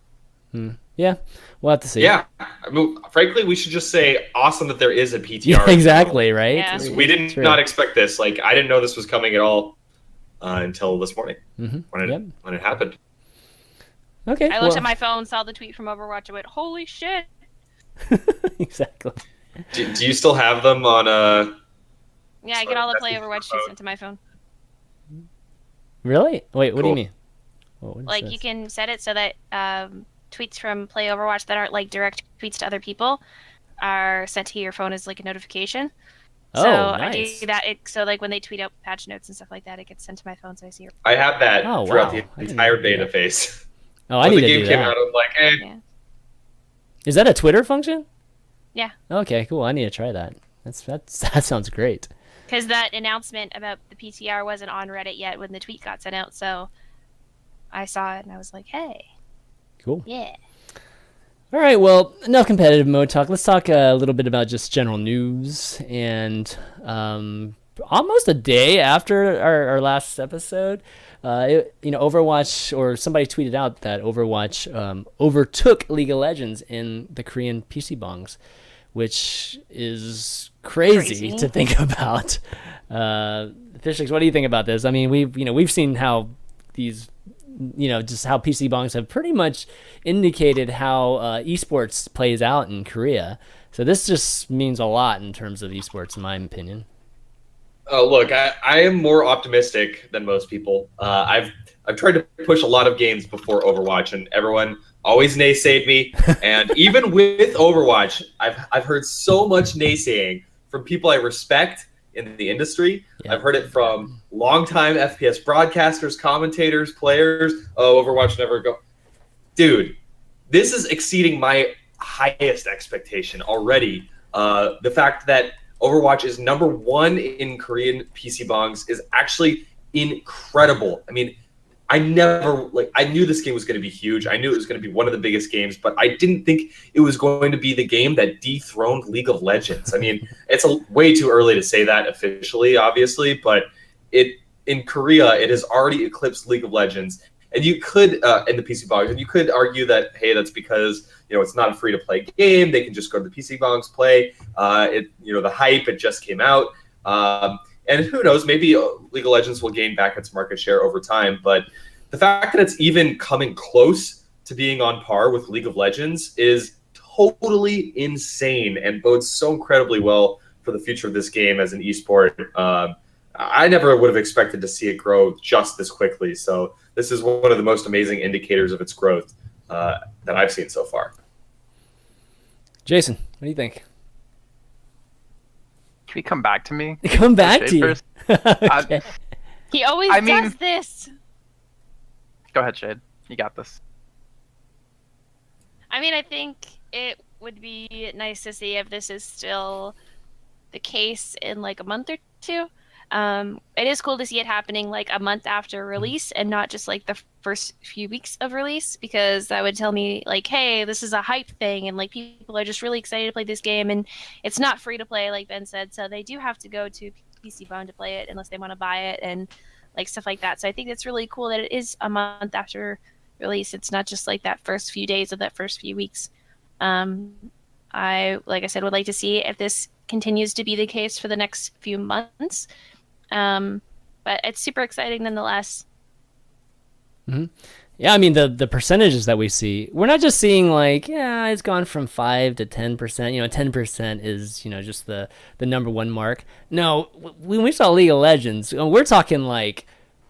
Speaker 1: Yeah, we'll have to see.
Speaker 2: Yeah, I mean, frankly, we should just say awesome that there is a PTR.
Speaker 1: Yeah, exactly, right?
Speaker 4: Yeah.
Speaker 2: We did not expect this. Like, I didn't know this was coming at all until this morning when it happened.
Speaker 1: Okay.
Speaker 4: I looked at my phone, saw the tweet from Overwatch, and went, "Holy shit!"
Speaker 1: Exactly.
Speaker 2: Do you still have them on
Speaker 4: Yeah, I get all the play Overwatch tweets into my phone.
Speaker 1: Really? Wait, what do you
Speaker 2: Cool.
Speaker 1: mean? What is
Speaker 4: Like,
Speaker 1: this?
Speaker 4: you can set it so that tweets from Play Overwatch that aren't like direct tweets to other people are sent to your phone as like a notification.
Speaker 1: Oh,
Speaker 4: So
Speaker 1: nice.
Speaker 4: I do that. So like when they tweet out patch notes and stuff like that, it gets sent to my phone, so I see it.
Speaker 2: I have that
Speaker 1: Oh,
Speaker 2: throughout
Speaker 1: wow. I
Speaker 2: the
Speaker 1: didn't
Speaker 2: entire
Speaker 1: know
Speaker 2: beta
Speaker 1: that.
Speaker 2: phase.
Speaker 1: Oh, I
Speaker 2: When
Speaker 1: need
Speaker 2: the
Speaker 1: to
Speaker 2: game
Speaker 1: do
Speaker 2: came
Speaker 1: that.
Speaker 2: out, I'm like, eh.
Speaker 4: Yeah.
Speaker 1: Is that a Twitter function?
Speaker 4: Yeah.
Speaker 1: Okay, cool. I need to try that. That sounds great.
Speaker 4: Because that announcement about the PTR wasn't on Reddit yet when the tweet got sent out, so I saw it and I was like, hey,
Speaker 1: Cool.
Speaker 4: yeah.
Speaker 1: All right, well, enough competitive mode talk. Let's talk a little bit about just general news. And almost a day after our last episode, Overwatch, or somebody tweeted out that Overwatch overtook League of Legends in the Korean PC bongs, which is crazy to think about. Fishstix, what do you think about this? I mean, we've seen how these, just how PC bongs have pretty much indicated how esports plays out in Korea. So this just means a lot in terms of esports, in my opinion.
Speaker 2: Oh, look, I am more optimistic than most people. I've tried to push a lot of games before Overwatch, and everyone always naysayed me. And even with Overwatch, I've heard so much naysaying from people I respect in the industry.
Speaker 1: Yeah.
Speaker 2: I've heard it from longtime FPS broadcasters, commentators, players. Oh, Overwatch never go. Dude, this is exceeding my highest expectation already. The fact that Overwatch is #1 in Korean PC bongs is actually incredible. I mean, I knew this game was going to be huge. I knew it was going to be one of the biggest games, but I didn't think it was going to be the game that dethroned League of Legends. I mean, it's way too early to say that officially, obviously, but in Korea, it has already eclipsed League of Legends. And you could, in the PC bongs, and you could argue that, hey, that's because, it's not a free-to-play game. They can just go to the PC bongs, play. The hype, it just came out. And who knows, maybe League of Legends will gain back its market share over time. But the fact that it's even coming close to being on par with League of Legends is totally insane and bodes so incredibly well for the future of this game as an esport. I never would have expected to see it grow just this quickly. So this is one of the most amazing indicators of its growth that I've seen so far.
Speaker 1: Jason, what do you think?
Speaker 3: Can we come back to me?
Speaker 1: Come back to you.
Speaker 3: First?
Speaker 1: Okay.
Speaker 4: He always does this.
Speaker 3: Go ahead, Shayed. You got this.
Speaker 4: I mean, I think it would be nice to see if this is still the case in like a month or two. It is cool to see it happening like a month after release and not just like the first few weeks of release, because that would tell me like, hey, this is a hype thing and like people are just really excited to play this game, and it's not free to play like Ben said, so they do have to go to PC Bone to play it unless they want to buy it and like stuff like that. So I think it's really cool that it is a month after release. It's not just like that first few days of that first few weeks. I, like I said, would like to see if this continues to be the case for the next few months. But it's super exciting nonetheless.
Speaker 1: Mm-hmm. Yeah, I mean, the percentages that we see, we're not just seeing like, yeah, it's gone from 5 to 10%. 10% is, just the #1 mark. No, when we saw League of Legends, we're talking like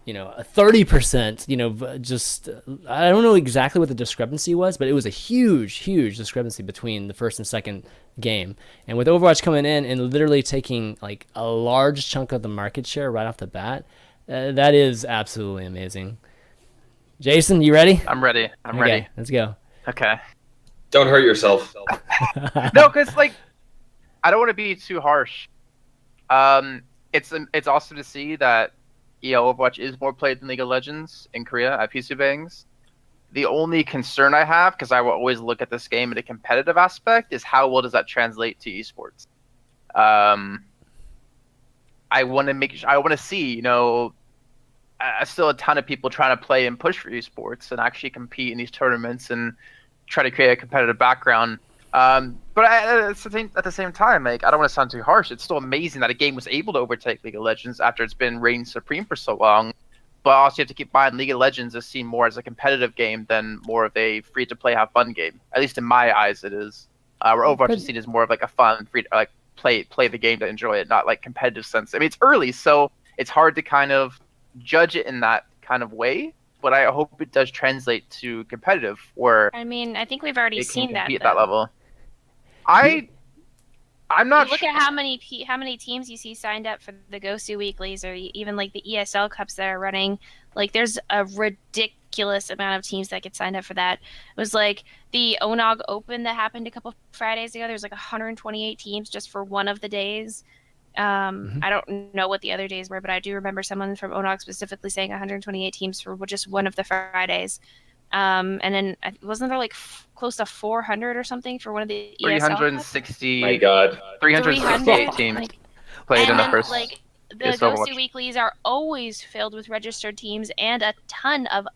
Speaker 1: a 30%, just I don't know exactly what the discrepancy was, but it was a huge discrepancy between the first and second game. And with Overwatch coming in and literally taking like a large chunk of the market share right off the bat, that is absolutely amazing. Jason, you ready?
Speaker 3: I'm ready. I'm ready.
Speaker 1: Let's go.
Speaker 3: Okay.
Speaker 2: Don't hurt yourself.
Speaker 3: No, because like I don't want to be too harsh. It's awesome to see that Overwatch is more played than League of Legends in Korea at PC Bangs. The only concern I have, because I will always look at this game in a competitive aspect, is how well does that translate to esports. I want to see still a ton of people trying to play and push for esports and actually compete in these tournaments and try to create a competitive background. But at the same time, like I don't want to sound too harsh. It's still amazing that a game was able to overtake League of Legends after it's been reigning supreme for so long. But also you have to keep in mind, League of Legends is seen more as a competitive game than more of a free-to-play, have fun game. At least in my eyes, it is. Where Overwatch is seen as more of like a fun, free, like play the game to enjoy it, not like competitive sense. I mean, it's early, so it's hard to kind of judge it in that kind of way. But I hope it does translate to competitive, where
Speaker 4: I mean, I think we've already seen that.
Speaker 3: At that level. I'm not.
Speaker 4: Look at how many teams you see signed up for the Gosu Weeklies, or even like the ESL Cups that are running. Like, there's a ridiculous amount of teams that get signed up for that. It was like the Onog Open that happened a couple Fridays ago. There's like 128 teams just for one of the days. I don't know what the other days were, but I do remember someone from Onog specifically saying 128 teams for just one of the Fridays. And then wasn't there like close to 400 or something for one of the ESL
Speaker 3: 360?
Speaker 2: My God,
Speaker 3: 368 teams played in the first.
Speaker 4: Like, the Gosu Weeklies are always filled with registered teams and a ton of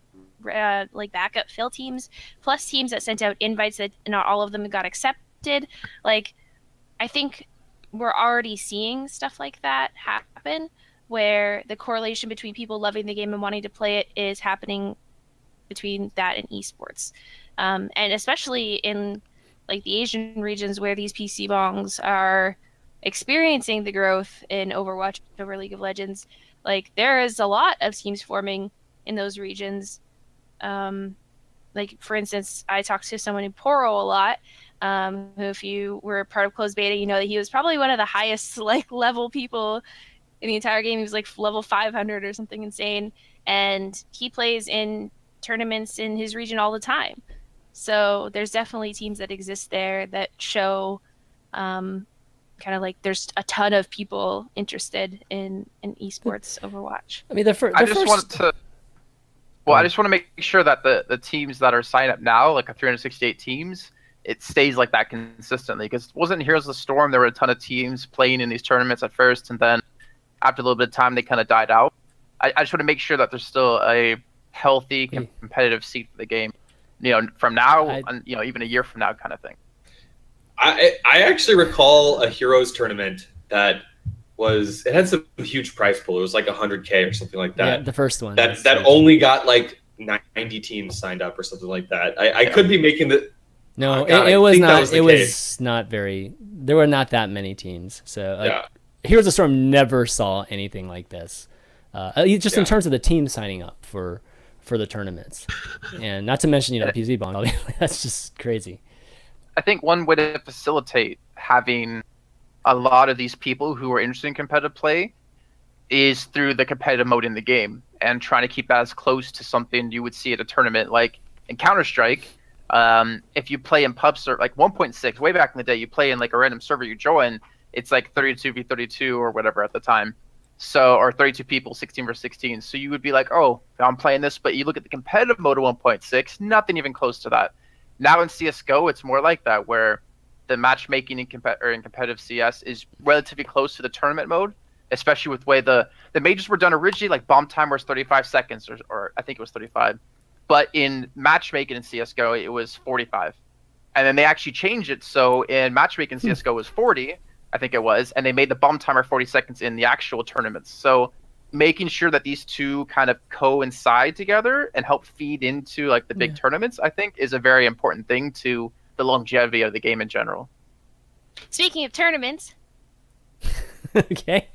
Speaker 4: like backup fill teams, plus teams that sent out invites that not all of them got accepted. Like, I think we're already seeing stuff like that happen, where the correlation between people loving the game and wanting to play it is happening between that and esports. And especially in like the Asian regions where these PC bongs are experiencing the growth in Overwatch over League of Legends, like there is a lot of teams forming in those regions. Like, for instance, I talked to someone in Poro a lot, who, if you were part of closed beta, you know that he was probably one of the highest like level people in the entire game. He was like level 500 or something insane, and he plays in tournaments in his region all the time. So there's definitely teams that exist there that show kind of like there's a ton of people interested in esports Overwatch.
Speaker 1: I mean, I
Speaker 3: just want to make sure that the teams that are signed up now, like a 368 teams, it stays like that consistently. Because wasn't Heroes of the Storm, there were a ton of teams playing in these tournaments at first, and then after a little bit of time, they kind of died out. I just want to make sure that there's still a healthy, competitive seat for the game, from now, and even a year from now, kind of thing.
Speaker 2: I actually recall a Heroes tournament that it had some huge prize pool. It was like 100K or something like that.
Speaker 1: Yeah, the first one.
Speaker 2: That only got like 90 teams signed up or something like that. I could be making the.
Speaker 1: No,
Speaker 2: God,
Speaker 1: it was not.
Speaker 2: It
Speaker 1: was not very. There were not that many teams. So
Speaker 2: yeah.
Speaker 1: Heroes of the Storm never saw anything like this. In terms of the team signing up for the tournaments, and not to mention PZ Bond. That's just crazy.
Speaker 3: I think one way to facilitate having a lot of these people who are interested in competitive play is through the competitive mode in the game, and trying to keep that as close to something you would see at a tournament. Like in Counter-Strike, if you play in pubs or like 1.6, way back in the day, you play in like a random server you join, it's like 32v32 or whatever at the time. So, or 32 people, 16 versus 16. So you would be like, oh, I'm playing this, but you look at the competitive mode of 1.6, nothing even close to that. Now in CSGO, it's more like that, where the matchmaking in competitive CS is relatively close to the tournament mode, especially with the way the majors were done originally. Like bomb timer was 35 seconds, or I think it was 35. But in matchmaking in CSGO, it was 45. And then they actually changed it, so in matchmaking CSGO was 40, I think it was, and they made the bomb timer 40 seconds in the actual tournaments. So making sure that these two kind of coincide together and help feed into like the big tournaments, I think, is a very important thing to the longevity of the game in general.
Speaker 4: Speaking of tournaments.
Speaker 1: Okay.